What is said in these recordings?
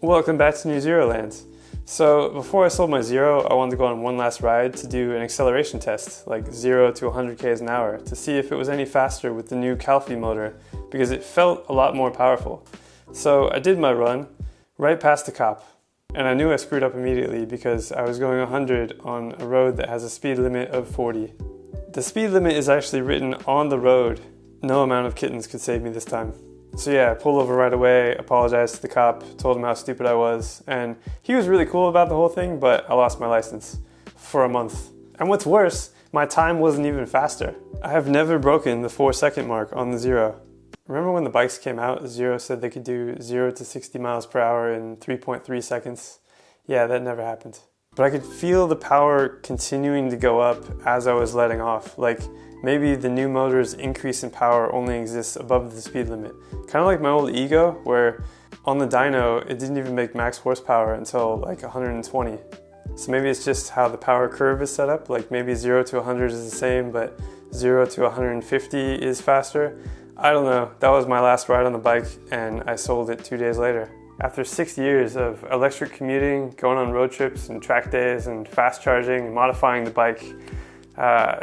Welcome back to NewZeroland. So before I sold my Zero, I wanted to go on one last ride to do an acceleration test, like 0 to 100 km an hour, to see if it was any faster with the new Calfee motor, because it felt a lot more powerful. So I did my run right past the cop, and I knew I screwed up immediately because I was going 100 on a road that has a speed limit of 40. The speed limit is actually written on the road. No amount of kittens could save me this time. So yeah, I pulled over right away, apologized to the cop, told him how stupid I was, and he was really cool about the whole thing, but I lost my license for a month. And what's worse, my time wasn't even faster. I have never broken the 4-second mark on the Zero. Remember when the bikes came out, the Zero said they could do 0 to 60 miles per hour in 3.3 seconds? Yeah, that never happened. But I could feel the power continuing to go up as I was letting off. Like, maybe the new motor's increase in power only exists above the speed limit. Kind of like my old Ego, where on the dyno, it didn't even make max horsepower until like 120. So maybe it's just how the power curve is set up. Like maybe 0 to 100 is the same, but 0 to 150 is faster. I don't know. That was my last ride on the bike, and I sold it 2 days later. After 6 years of electric commuting, going on road trips and track days and fast charging and modifying the bike,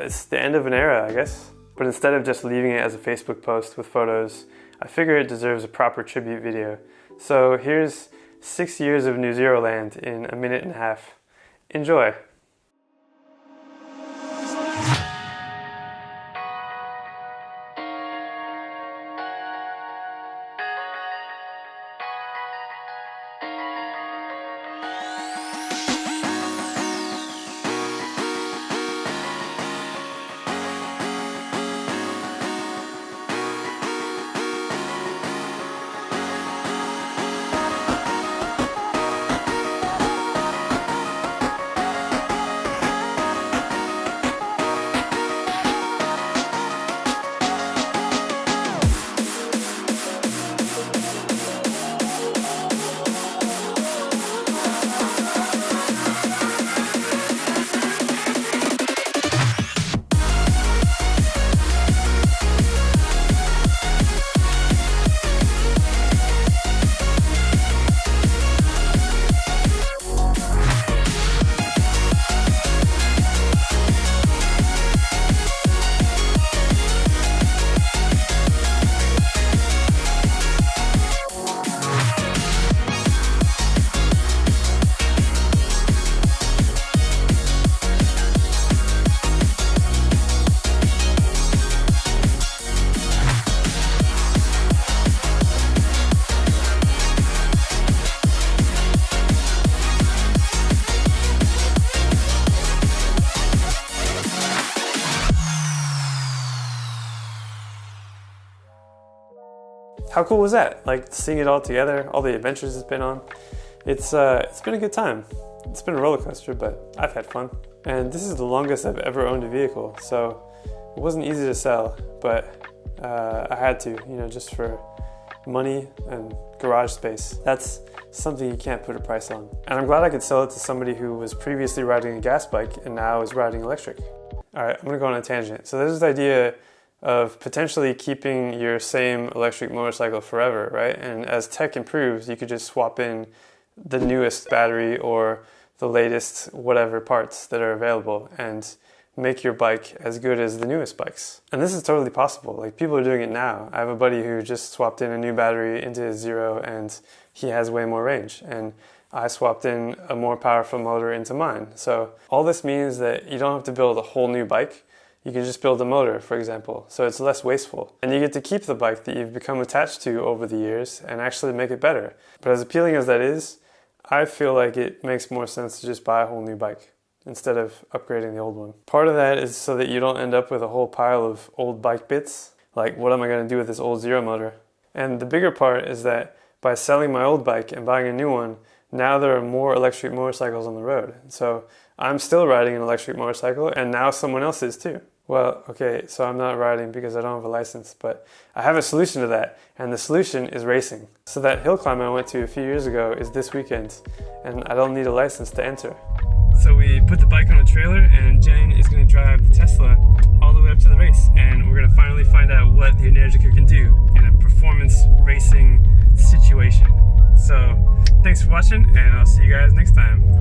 it's the end of an era, I guess. But instead of just leaving it as a Facebook post with photos, I figure it deserves a proper tribute video. So here's 6 years of NewZeroland in a minute and a half. Enjoy! How cool was that? Like seeing it all together, all the adventures it's been on. It's been a good time. It's been a roller coaster, but I've had fun. And this is the longest I've ever owned a vehicle, so it wasn't easy to sell, but I had to, you know, just for money and garage space. That's something you can't put a price on. And I'm glad I could sell it to somebody who was previously riding a gas bike and now is riding electric. All right, I'm gonna go on a tangent. So there's this idea of potentially keeping your same electric motorcycle forever, right? And as tech improves, you could just swap in the newest battery or the latest whatever parts that are available and make your bike as good as the newest bikes. And this is totally possible. Like, people are doing it now. I have a buddy who just swapped in a new battery into his Zero and he has way more range. And I swapped in a more powerful motor into mine. So all this means that you don't have to build a whole new bike. You can just build a motor, for example, so it's less wasteful. And you get to keep the bike that you've become attached to over the years and actually make it better. But as appealing as that is, I feel like it makes more sense to just buy a whole new bike instead of upgrading the old one. Part of that is so that you don't end up with a whole pile of old bike bits, like what am I going to do with this old Zero motor? And the bigger part is that by selling my old bike and buying a new one, now there are more electric motorcycles on the road. So I'm still riding an electric motorcycle, and now someone else is too. Well, okay, so I'm not riding because I don't have a license, but I have a solution to that, and the solution is racing. So that hill climb I went to a few years ago is this weekend, and I don't need a license to enter. So we put the bike on a trailer, and Jen is going to drive the Tesla all the way up to the race, and we're going to finally find out what the Energica can do in a performance racing situation. So thanks for watching, and I'll see you guys next time.